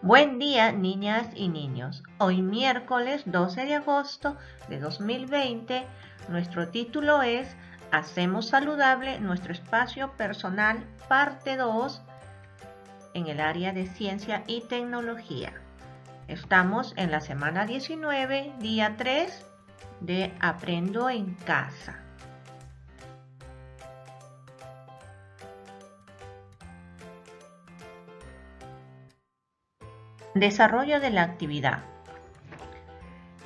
Buen día, niñas y niños. Hoy miércoles 12 de agosto de 2020, nuestro título es Hacemos saludable nuestro espacio personal, parte 2, en el área de ciencia y tecnología. Estamos en la semana 19, día 3 de Aprendo en Casa. Desarrollo de la actividad.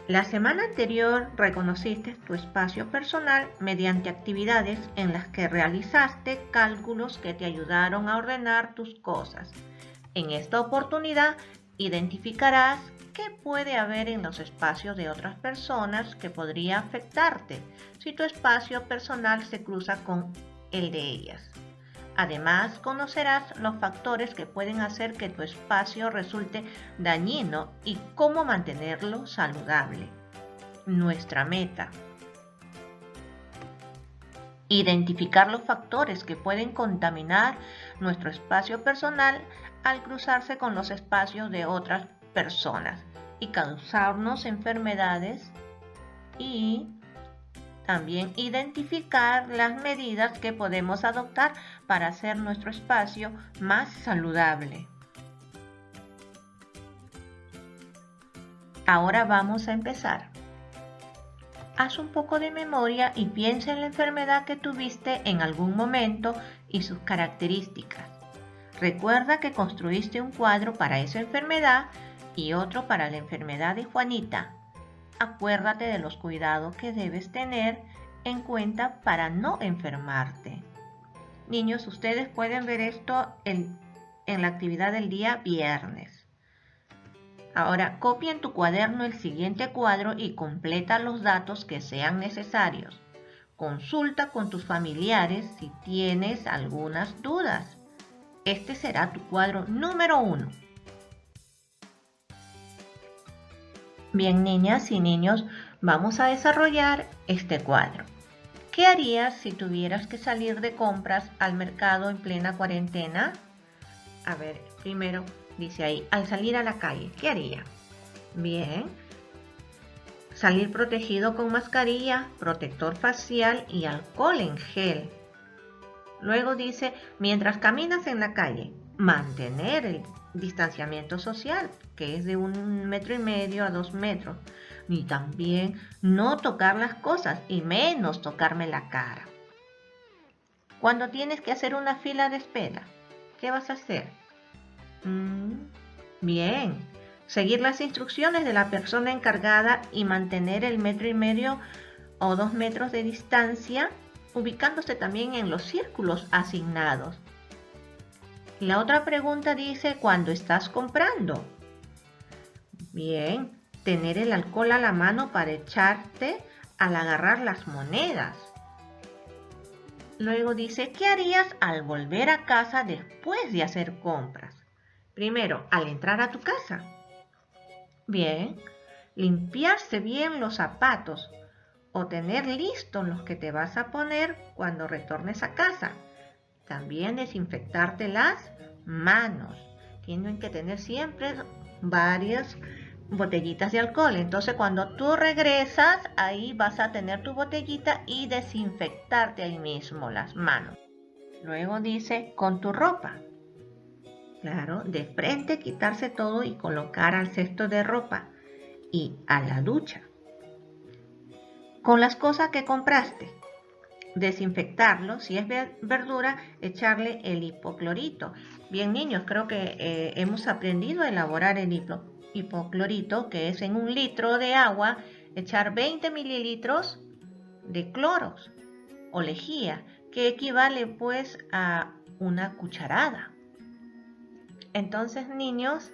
La semana anterior reconociste tu espacio personal mediante actividades en las que realizaste cálculos que te ayudaron a ordenar tus cosas. En esta oportunidad identificarás qué puede haber en los espacios de otras personas que podría afectarte si tu espacio personal se cruza con el de ellas. Además, conocerás los factores que pueden hacer que tu espacio resulte dañino y cómo mantenerlo saludable. Nuestra meta: identificar los factores que pueden contaminar nuestro espacio personal al cruzarse con los espacios de otras personas y causarnos enfermedades, y también identificar las medidas que podemos adoptar para hacer nuestro espacio más saludable. Ahora vamos a empezar. Haz un poco de memoria y piensa en la enfermedad que tuviste en algún momento y sus características. Recuerda que construiste un cuadro para esa enfermedad y otro para la enfermedad de Juanita. Acuérdate de los cuidados que debes tener en cuenta para no enfermarte. Niños, ustedes pueden ver esto en la actividad del día viernes. Ahora copia en tu cuaderno el siguiente cuadro y completa los datos que sean necesarios. Consulta con tus familiares si tienes algunas dudas. Este será tu cuadro número 1. Bien, niñas y niños, vamos a desarrollar este cuadro. ¿Qué harías si tuvieras que salir de compras al mercado en plena cuarentena? A ver, primero dice ahí, al salir a la calle, ¿qué haría? Bien, salir protegido con mascarilla, protector facial y alcohol en gel. Luego dice, mientras caminas en la calle, mantener el distanciamiento social, que es de 1,5 metros a 2 metros. Y también no tocar las cosas y menos tocarme la cara. Cuando tienes que hacer una fila de espera, ¿qué vas a hacer? Bien, seguir las instrucciones de la persona encargada y mantener el 1,5 metros o 2 metros de distancia, ubicándose también en los círculos asignados. La otra pregunta dice, ¿cuándo estás comprando? Bien, tener el alcohol a la mano para echarte al agarrar las monedas. Luego dice, ¿qué harías al volver a casa después de hacer compras? Primero, al entrar a tu casa. Bien, limpiarse bien los zapatos o tener listos los que te vas a poner cuando retornes a casa. También desinfectarte las manos. Tienen que tener siempre varias botellitas de alcohol. Entonces cuando tú regresas, ahí vas a tener tu botellita y desinfectarte ahí mismo las manos. Luego dice, con tu ropa. Claro, de frente quitarse todo y colocar al cesto de ropa y a la ducha. Con las cosas que compraste, desinfectarlo. Si es verdura, echarle el hipoclorito. Bien, niños, creo que hemos aprendido a elaborar el hipoclorito, que es en 1 litro de agua, echar 20 mililitros de cloros o lejía, que equivale pues a una cucharada. Entonces, niños,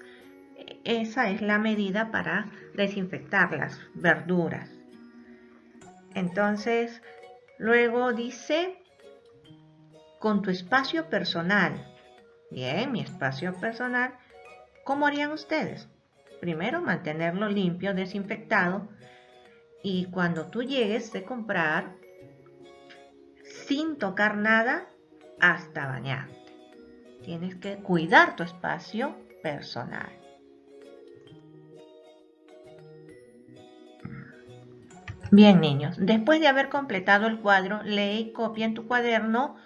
esa es la medida para desinfectar las verduras. Entonces, luego dice, con tu espacio personal. Bien, mi espacio personal, ¿cómo harían ustedes? Primero, mantenerlo limpio, desinfectado. Y cuando tú llegues de comprar, sin tocar nada, hasta bañarte. Tienes que cuidar tu espacio personal. Bien, niños, después de haber completado el cuadro, lee y copia en tu cuaderno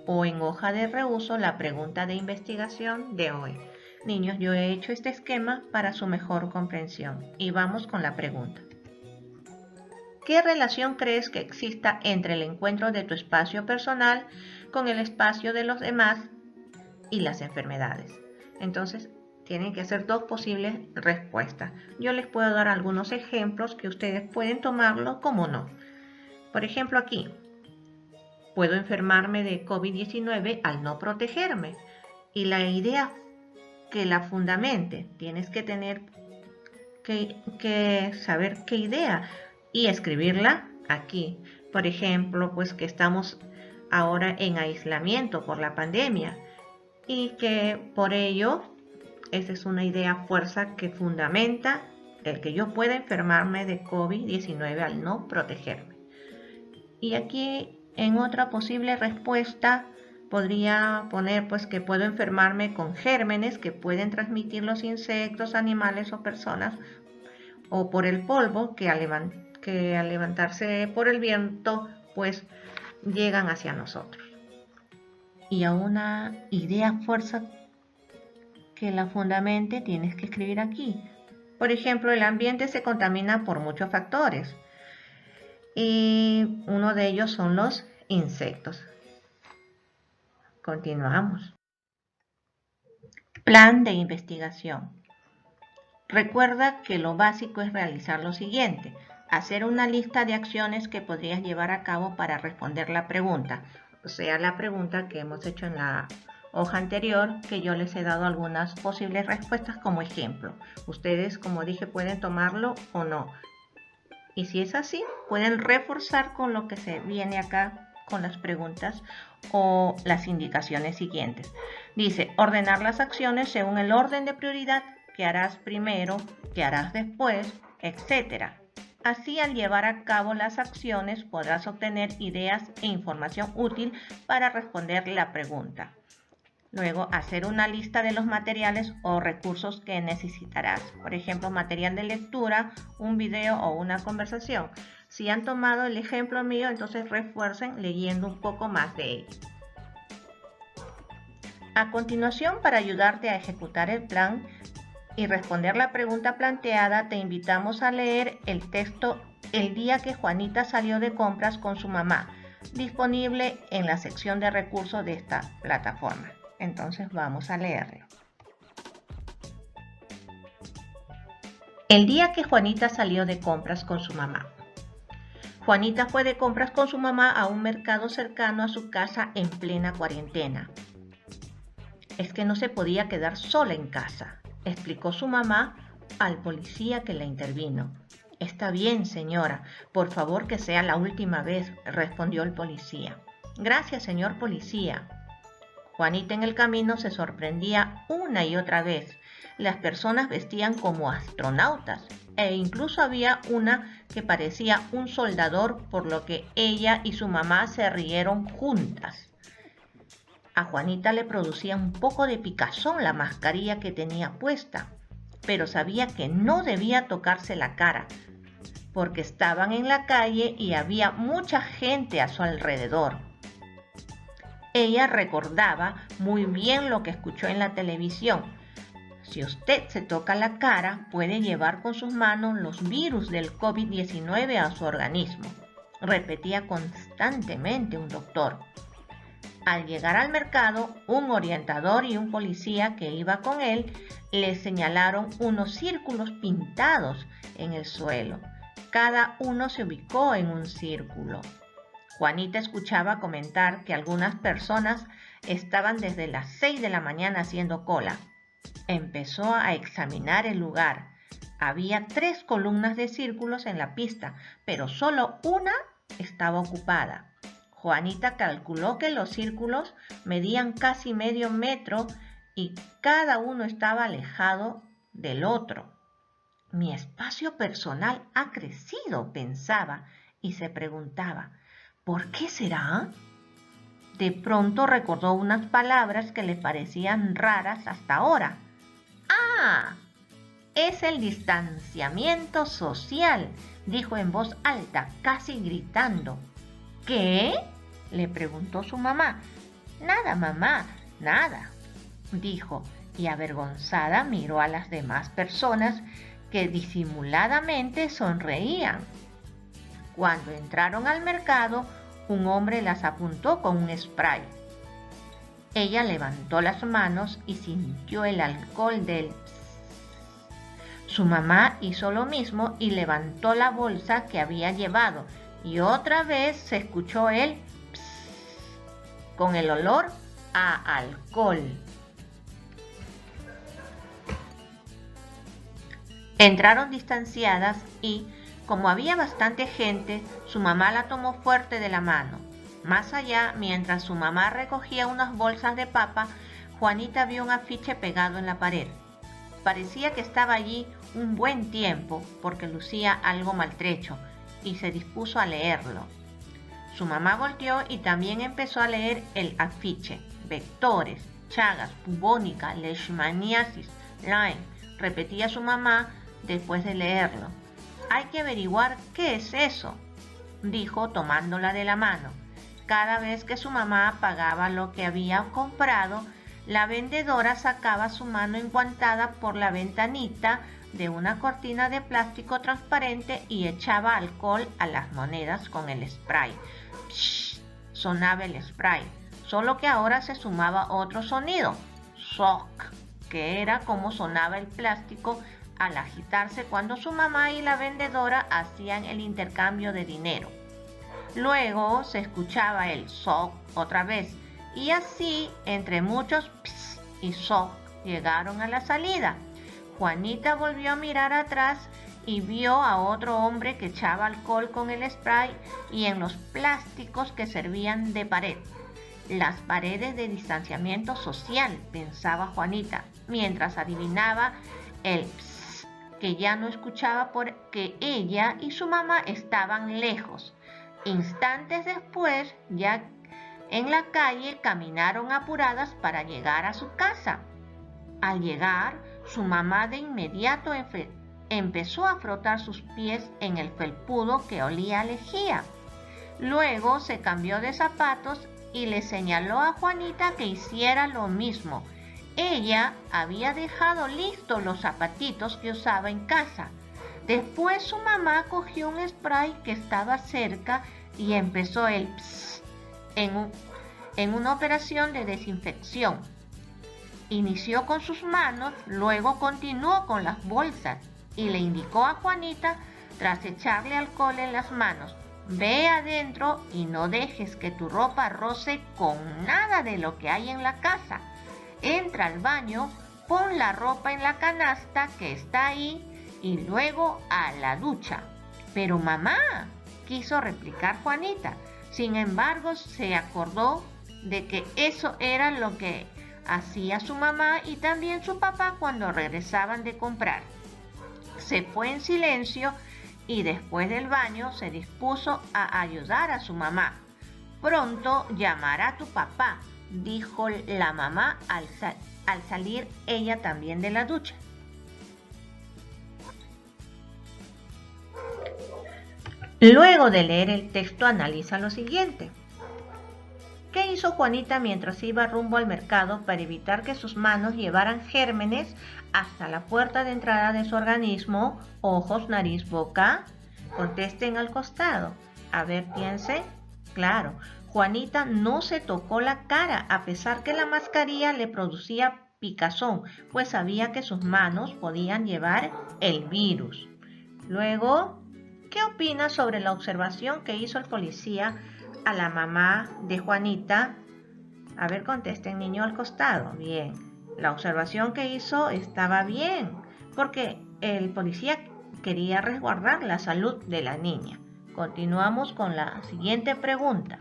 o en hoja de reuso la pregunta de investigación de hoy. Niños, yo he hecho este esquema para su mejor comprensión y vamos con la pregunta. ¿Qué relación crees que exista entre el encuentro de tu espacio personal con el espacio de los demás y las enfermedades? Entonces, tienen que ser dos posibles respuestas. Yo les puedo dar algunos ejemplos que ustedes pueden tomarlo como no. Por ejemplo, aquí, puedo enfermarme de COVID-19 al no protegerme. Y la idea que la fundamente, tienes que tener que saber qué idea y escribirla aquí. Por ejemplo, pues que estamos ahora en aislamiento por la pandemia y que por ello esa es una idea fuerza que fundamenta el que yo pueda enfermarme de COVID-19 al no protegerme. Y aquí en otra posible respuesta podría poner pues que puedo enfermarme con gérmenes que pueden transmitir los insectos, animales o personas, o por el polvo que al levantarse por el viento pues llegan hacia nosotros. Y a una idea fuerza que la fundamente tienes que escribir aquí. Por ejemplo, el ambiente se contamina por muchos factores y uno de ellos son los insectos. Continuamos. Plan de investigación. Recuerda que lo básico es realizar lo siguiente: hacer una lista de acciones que podrías llevar a cabo para responder la pregunta, o sea, la pregunta que hemos hecho en la hoja anterior, que yo les he dado algunas posibles respuestas como ejemplo. Ustedes, como dije, pueden tomarlo o no. Y si es así, pueden reforzar con lo que se viene acá con las preguntas o las indicaciones siguientes. Dice, ordenar las acciones según el orden de prioridad, qué harás primero, qué harás después, etc. Así, al llevar a cabo las acciones, podrás obtener ideas e información útil para responder la pregunta. Luego, hacer una lista de los materiales o recursos que necesitarás. Por ejemplo, material de lectura, un video o una conversación. Si han tomado el ejemplo mío, entonces refuercen leyendo un poco más de ello. A continuación, para ayudarte a ejecutar el plan y responder la pregunta planteada, te invitamos a leer el texto El día que Juanita salió de compras con su mamá, disponible en la sección de recursos de esta plataforma. Entonces vamos a leerlo. El día que Juanita salió de compras con su mamá. Juanita fue de compras con su mamá a un mercado cercano a su casa en plena cuarentena. Es que no se podía quedar sola en casa, explicó su mamá al policía que la intervino. Está bien, señora, por favor que sea la última vez, respondió el policía. Gracias, señor policía. Juanita en el camino se sorprendía una y otra vez. Las personas vestían como astronautas e incluso había una que parecía un soldador, por lo que ella y su mamá se rieron juntas. A Juanita le producía un poco de picazón la mascarilla que tenía puesta, pero sabía que no debía tocarse la cara, porque estaban en la calle y había mucha gente a su alrededor. Ella recordaba muy bien lo que escuchó en la televisión. Si usted se toca la cara, puede llevar con sus manos los virus del COVID-19 a su organismo, repetía constantemente un doctor. Al llegar al mercado, un orientador y un policía que iba con él le señalaron unos círculos pintados en el suelo. Cada uno se ubicó en un círculo. Juanita escuchaba comentar que algunas personas estaban desde las 6 de la mañana haciendo cola. Empezó a examinar el lugar. Había 3 columnas de círculos en la pista, pero solo una estaba ocupada. Juanita calculó que los círculos medían casi medio metro y cada uno estaba alejado del otro. Mi espacio personal ha crecido, pensaba, y se preguntaba, ¿por qué será? De pronto recordó unas palabras que le parecían raras hasta ahora. ¡Ah! es el distanciamiento social, dijo en voz alta, casi gritando. ¿Qué? Le preguntó su mamá. Nada, mamá, nada, dijo, y avergonzada miró a las demás personas que disimuladamente sonreían. Cuando entraron al mercado, un hombre las apuntó con un spray. Ella levantó las manos y sintió el alcohol del... Su mamá hizo lo mismo y levantó la bolsa que había llevado, y otra vez se escuchó el pss, con el olor a alcohol. Entraron distanciadas y, como había bastante gente, su mamá la tomó fuerte de la mano. Más allá, mientras su mamá recogía unas bolsas de papa, Juanita vio un afiche pegado en la pared. Parecía que estaba allí un buen tiempo porque lucía algo maltrecho y se dispuso a leerlo. Su mamá volteó y también empezó a leer el afiche. Vectores, Chagas, bubónica, leishmaniasis, Lyme, repetía su mamá después de leerlo. Hay que averiguar qué es eso, dijo tomándola de la mano. Cada vez que su mamá pagaba lo que había comprado, la vendedora sacaba su mano enguantada por la ventanita de una cortina de plástico transparente y echaba alcohol a las monedas con el spray. Psh, sonaba el spray, solo que ahora se sumaba otro sonido, zoc, que era como sonaba el plástico al agitarse cuando su mamá y la vendedora hacían el intercambio de dinero. Luego se escuchaba el zoc otra vez, y así, entre muchos ps y zoc, llegaron a la salida. Juanita volvió a mirar atrás y vio a otro hombre que echaba alcohol con el spray y en los plásticos que servían de pared. Las paredes de distanciamiento social, pensaba Juanita, mientras adivinaba el ps que ya no escuchaba porque ella y su mamá estaban lejos. Instantes después, ya en la calle, caminaron apuradas para llegar a su casa. Al llegar, su mamá de inmediato empezó a frotar sus pies en el felpudo que olía a lejía. Luego se cambió de zapatos y le señaló a Juanita que hiciera lo mismo. Ella había dejado listos los zapatitos que usaba en casa. Después su mamá cogió un spray que estaba cerca y empezó el pss en una operación de desinfección. Inició con sus manos, luego continuó con las bolsas y le indicó a Juanita, tras echarle alcohol en las manos: ve adentro y no dejes que tu ropa roce con nada de lo que hay en la casa. Entra al baño, pon la ropa en la canasta que está ahí y luego a la ducha. Pero mamá, quiso replicar Juanita. Sin embargo, se acordó de que eso era lo que hacía su mamá y también su papá cuando regresaban de comprar. Se fue en silencio y después del baño se dispuso a ayudar a su mamá. Pronto llamará a tu papá, dijo la mamá al salir ella también de la ducha. Luego de leer el texto, analiza lo siguiente. ¿Qué hizo Juanita mientras iba rumbo al mercado para evitar que sus manos llevaran gérmenes hasta la puerta de entrada de su organismo? Ojos, nariz, boca. Contesten al costado. A ver, piense. Claro, Juanita no se tocó la cara, a pesar que la mascarilla le producía picazón, pues sabía que sus manos podían llevar el virus. Luego, ¿qué opina sobre la observación que hizo el policía a la mamá de Juanita? A ver, contesten, niño al costado. Bien, la observación que hizo estaba bien, porque el policía quería resguardar la salud de la niña. Continuamos con la siguiente pregunta.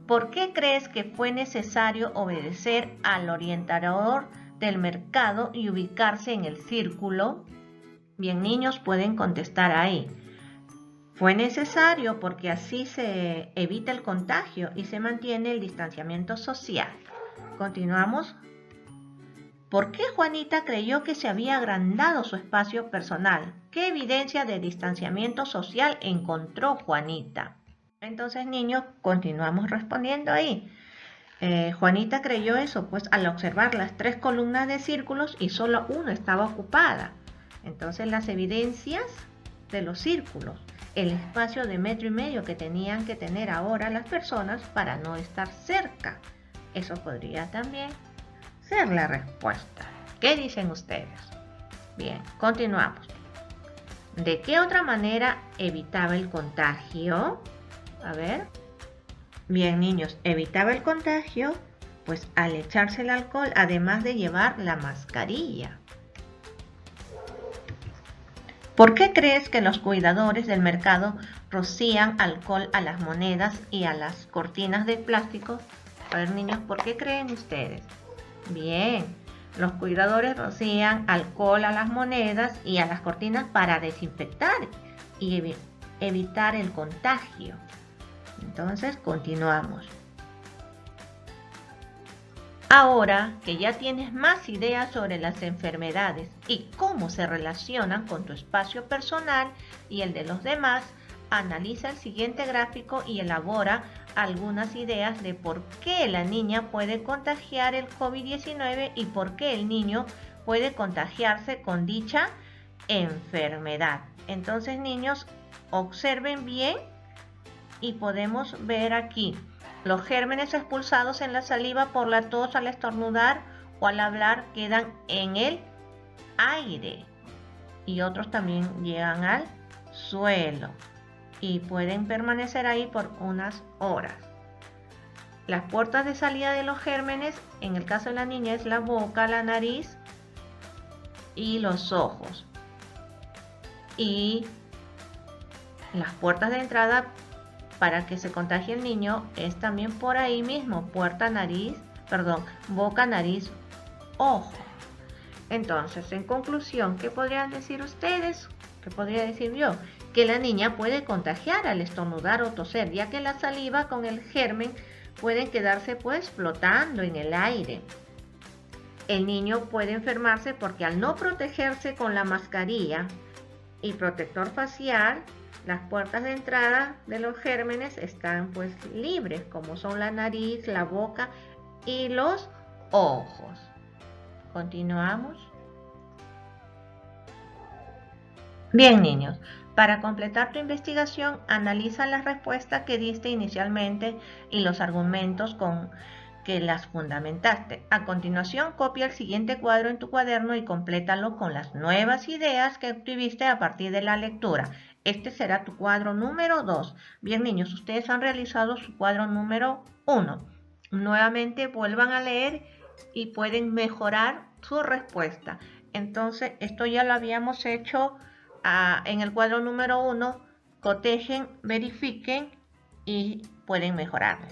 ¿Por qué crees que fue necesario obedecer al orientador del mercado y ubicarse en el círculo? Bien, niños, pueden contestar ahí. Fue necesario porque así se evita el contagio y se mantiene el distanciamiento social. Continuamos. ¿Por qué Juanita creyó que se había agrandado su espacio personal? ¿Qué evidencia de distanciamiento social encontró Juanita? Entonces, niños, continuamos respondiendo ahí. Juanita creyó eso, pues al observar las 3 columnas de círculos y solo una estaba ocupada. Entonces, las evidencias de los círculos, el espacio de 1,5 metros que tenían que tener ahora las personas para no estar cerca. Eso podría también ser la respuesta. ¿Qué dicen ustedes? Bien, continuamos. ¿De qué otra manera evitaba el contagio? A ver. Bien, niños, evitaba el contagio, pues al echarse el alcohol, además de llevar la mascarilla. ¿Por qué crees que los cuidadores del mercado rocían alcohol a las monedas y a las cortinas de plástico? A ver, niños, ¿por qué creen ustedes? Bien, los cuidadores rocían alcohol a las monedas y a las cortinas para desinfectar y evitar el contagio. Entonces, continuamos. Ahora que ya tienes más ideas sobre las enfermedades y cómo se relacionan con tu espacio personal y el de los demás, analiza el siguiente gráfico y elabora algunas ideas de por qué la niña puede contagiar el COVID-19 y por qué el niño puede contagiarse con dicha enfermedad. Entonces, niños, observen bien y podemos ver aquí los gérmenes expulsados en la saliva por la tos al estornudar o al hablar quedan en el aire y otros también llegan al suelo y pueden permanecer ahí por unas horas. Las puertas de salida de los gérmenes, en el caso de la niña, es la boca, la nariz y los ojos. Y las puertas de entrada para que se contagie el niño es también por ahí mismo, boca, nariz, ojo. Entonces, en conclusión, ¿qué podrían decir ustedes? ¿Qué podría decir yo? Que la niña puede contagiar al estornudar o toser, ya que la saliva con el germen pueden quedarse pues flotando en el aire. El niño puede enfermarse porque al no protegerse con la mascarilla y protector facial, las puertas de entrada de los gérmenes están pues libres, como son la nariz, la boca y los ojos. Continuamos. Bien, niños, para completar tu investigación, analiza las respuestas que diste inicialmente y los argumentos con que las fundamentaste. A continuación, copia el siguiente cuadro en tu cuaderno y complétalo con las nuevas ideas que obtuviste a partir de la lectura. Este será tu cuadro número 2. Bien, niños, ustedes han realizado su cuadro número 1. Nuevamente vuelvan a leer y pueden mejorar su respuesta. Entonces, esto ya lo habíamos hecho en el cuadro número 1. Cotejen, verifiquen y pueden mejorarlo.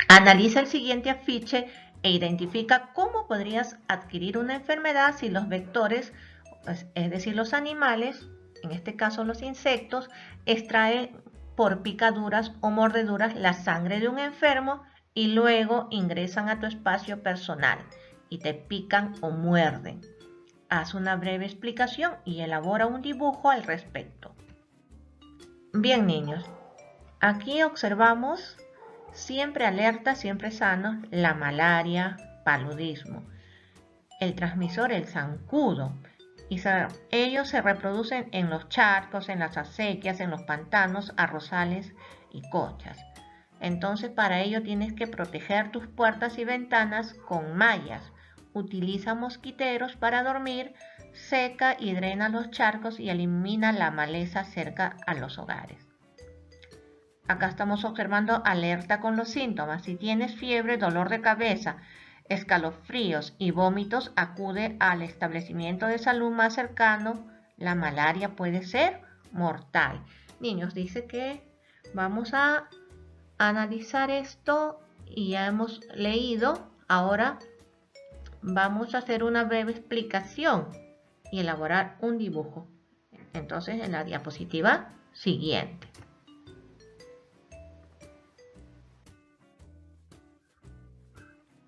Analiza el siguiente afiche e identifica cómo podrías adquirir una enfermedad si los vectores, es decir, los animales, en este caso los insectos, extraen por picaduras o mordeduras la sangre de un enfermo y luego ingresan a tu espacio personal y te pican o muerden. Haz una breve explicación y elabora un dibujo al respecto. Bien, niños, aquí observamos siempre alerta, siempre sanos, la malaria, paludismo. El transmisor, el zancudo. Y ellos se reproducen en los charcos, en las acequias, en los pantanos, arrozales y cochas. Entonces, para ello tienes que proteger tus puertas y ventanas con mallas. Utiliza mosquiteros para dormir, seca y drena los charcos y elimina la maleza cerca a los hogares. Acá estamos observando alerta con los síntomas. Si tienes fiebre, dolor de cabeza, escalofríos y vómitos, acude al establecimiento de salud más cercano. La malaria puede ser mortal. Niños, dice que vamos a analizar esto y ya hemos leído. Ahora vamos a hacer una breve explicación y elaborar un dibujo. Entonces, en la diapositiva siguiente.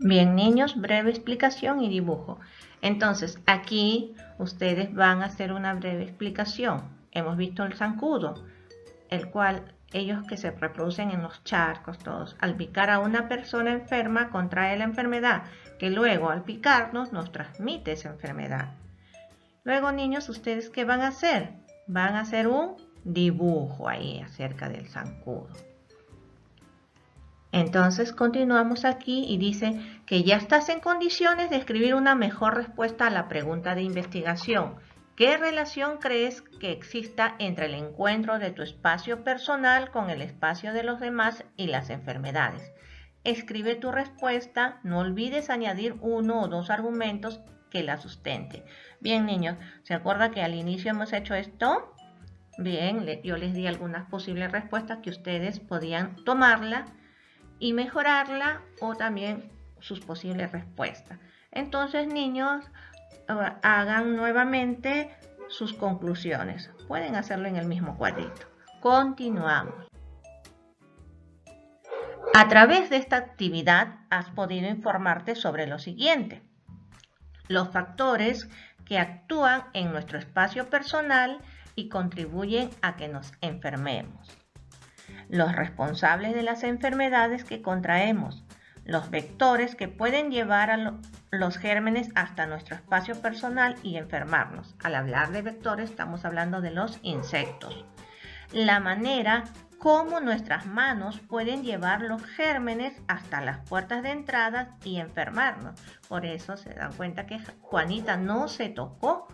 Bien, niños, breve explicación y dibujo. Entonces, aquí ustedes van a hacer una breve explicación. Hemos visto el zancudo, el cual ellos que se reproducen en los charcos todos, al picar a una persona enferma contrae la enfermedad, que luego al picarnos nos transmite esa enfermedad. Luego, niños, ¿ustedes qué van a hacer? Van a hacer un dibujo ahí acerca del zancudo. Entonces continuamos aquí y dice que ya estás en condiciones de escribir una mejor respuesta a la pregunta de investigación. ¿Qué relación crees que exista entre el encuentro de tu espacio personal con el espacio de los demás y las enfermedades? Escribe tu respuesta, no olvides añadir 1 o 2 argumentos que la sustenten. Bien, niños, ¿se acuerdan que al inicio hemos hecho esto? Bien, yo les di algunas posibles respuestas que ustedes podían tomarla y mejorarla o también sus posibles respuestas. Entonces, niños, hagan nuevamente sus conclusiones. Pueden hacerlo en el mismo cuadrito. Continuamos. A través de esta actividad has podido informarte sobre lo siguiente: los factores que actúan en nuestro espacio personal y contribuyen a que nos enfermemos, los responsables de las enfermedades que contraemos, los vectores que pueden llevar a los gérmenes hasta nuestro espacio personal y enfermarnos. Al hablar de vectores estamos hablando de los insectos. La manera como nuestras manos pueden llevar los gérmenes hasta las puertas de entrada y enfermarnos. Por eso se dan cuenta que Juanita no se tocó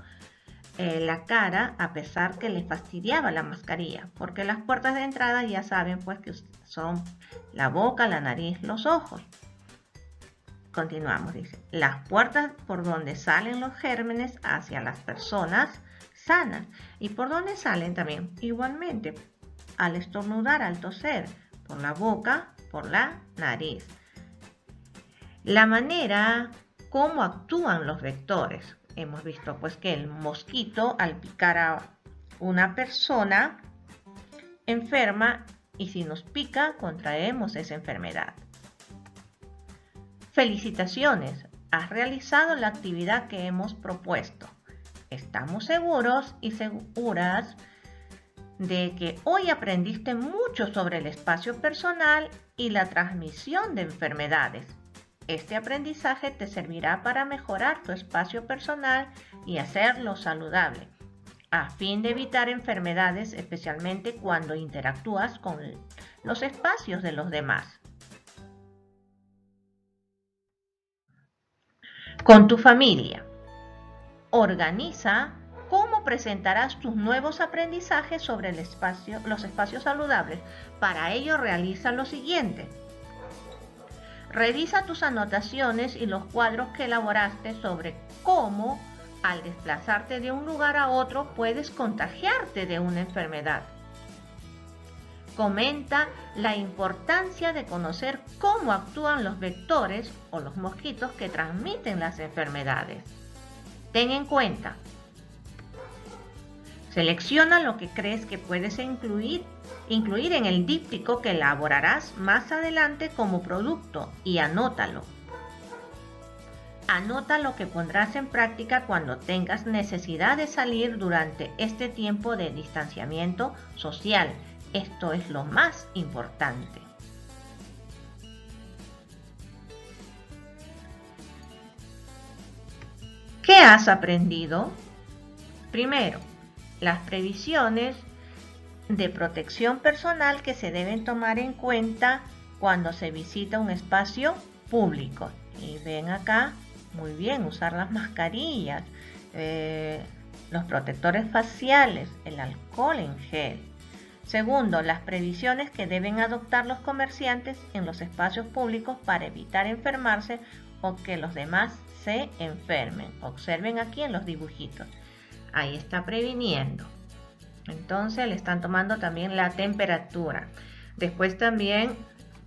la cara a pesar que le fastidiaba la mascarilla, porque las puertas de entrada ya saben pues que son la boca, la nariz, los ojos. Continuamos, dice, las puertas por donde salen los gérmenes hacia las personas sanas. ¿Y por dónde salen también? Igualmente, al estornudar, al toser, por la boca, por la nariz. La manera como actúan los vectores. Hemos visto pues que el mosquito al picar a una persona enferma y si nos pica contraemos esa enfermedad. Felicitaciones, has realizado la actividad que hemos propuesto. Estamos seguros y seguras de que hoy aprendiste mucho sobre el espacio personal y la transmisión de enfermedades. Este aprendizaje te servirá para mejorar tu espacio personal y hacerlo saludable, a fin de evitar enfermedades, especialmente cuando interactúas con los espacios de los demás. Con tu familia, organiza cómo presentarás tus nuevos aprendizajes sobre los espacios saludables. Para ello, realiza lo siguiente. Revisa tus anotaciones y los cuadros que elaboraste sobre cómo, al desplazarte de un lugar a otro, puedes contagiarte de una enfermedad. Comenta la importancia de conocer cómo actúan los vectores o los mosquitos que transmiten las enfermedades. Ten en cuenta. Selecciona lo que crees que puedes incluir en el díptico que elaborarás más adelante como producto y anótalo. Anota lo que pondrás en práctica cuando tengas necesidad de salir durante este tiempo de distanciamiento social. Esto es lo más importante. ¿Qué has aprendido? Primero, las previsiones de protección personal que se deben tomar en cuenta cuando se visita un espacio público. Y ven acá, muy bien, usar las mascarillas, los protectores faciales, el alcohol en gel. Segundo, las previsiones que deben adoptar los comerciantes en los espacios públicos para evitar enfermarse o que los demás se enfermen. Observen aquí en los dibujitos. Ahí está previniendo. Entonces le están tomando también la temperatura. Después también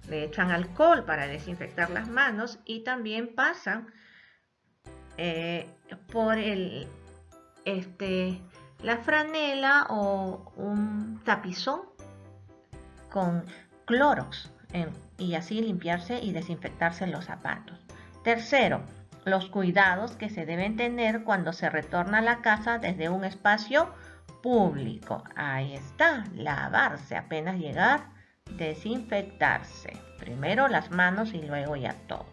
le echan alcohol para desinfectar las manos y también pasan por la franela o un tapizón con Clorox y así limpiarse y desinfectarse los zapatos. Tercero, los cuidados que se deben tener cuando se retorna a la casa desde un espacio público. Ahí está, lavarse apenas llegar, desinfectarse. Primero las manos y luego ya todo.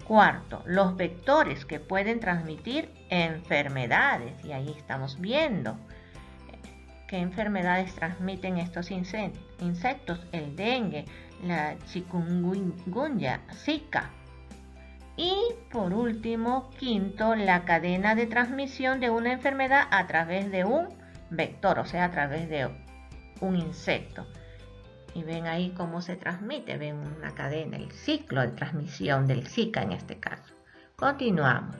Cuarto, los vectores que pueden transmitir enfermedades. Y ahí estamos viendo qué enfermedades transmiten estos insectos. El dengue, la chikungunya, Zika. Y por último, quinto, la cadena de transmisión de una enfermedad a través de un vector, o sea, a través de un insecto. Y ven ahí cómo se transmite, ven una cadena, el ciclo de transmisión del Zika en este caso. Continuamos.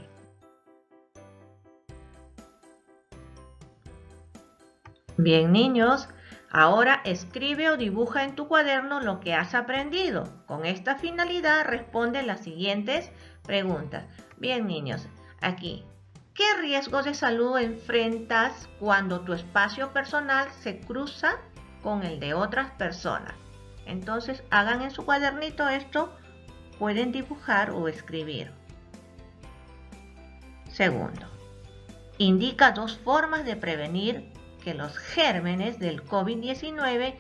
Bien, niños, ahora escribe o dibuja en tu cuaderno lo que has aprendido. Con esta finalidad responde las siguientes preguntas. Bien, niños, aquí, ¿qué riesgos de salud enfrentas cuando tu espacio personal se cruza con el de otras personas? Entonces, hagan en su cuadernito esto, pueden dibujar o escribir. Segundo, indica 2 formas de prevenir que los gérmenes del COVID-19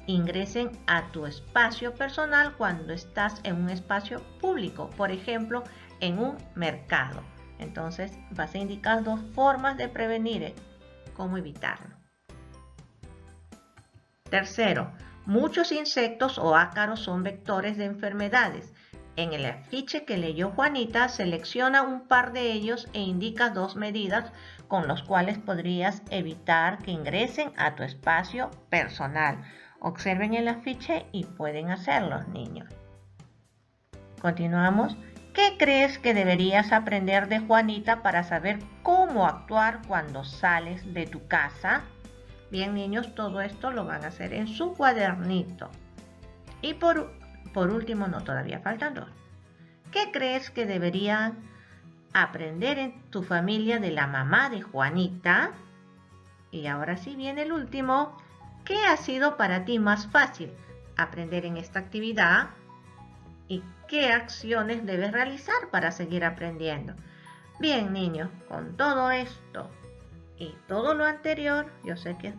ingresen a tu espacio personal cuando estás en un espacio público, por ejemplo, en un mercado. Entonces, vas a indicar 2 formas de prevenir, cómo evitarlo. Tercero, muchos insectos o ácaros son vectores de enfermedades. En el afiche que leyó Juanita, selecciona un par de ellos e indica 2 medidas con las cuales podrías evitar que ingresen a tu espacio personal. Observen el afiche y pueden hacerlo, niños. Continuamos. ¿Qué crees que deberías aprender de Juanita para saber cómo actuar cuando sales de tu casa? Bien, niños, todo esto lo van a hacer en su cuadernito. Y por último, no, todavía faltan 2. ¿Qué crees que deberían aprender en tu familia de la mamá de Juanita? Y ahora sí viene el último. ¿Qué ha sido para ti más fácil aprender en esta actividad? ¿Y qué acciones debes realizar para seguir aprendiendo? Bien, niños, con todo esto y todo lo anterior, yo sé que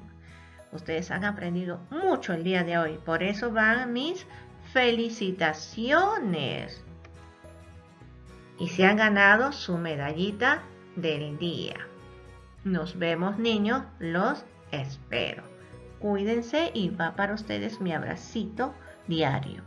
ustedes han aprendido mucho el día de hoy. Por eso van mis felicitaciones. Y se han ganado su medallita del día. Nos vemos, niños, los espero. Cuídense y va para ustedes mi abracito diario.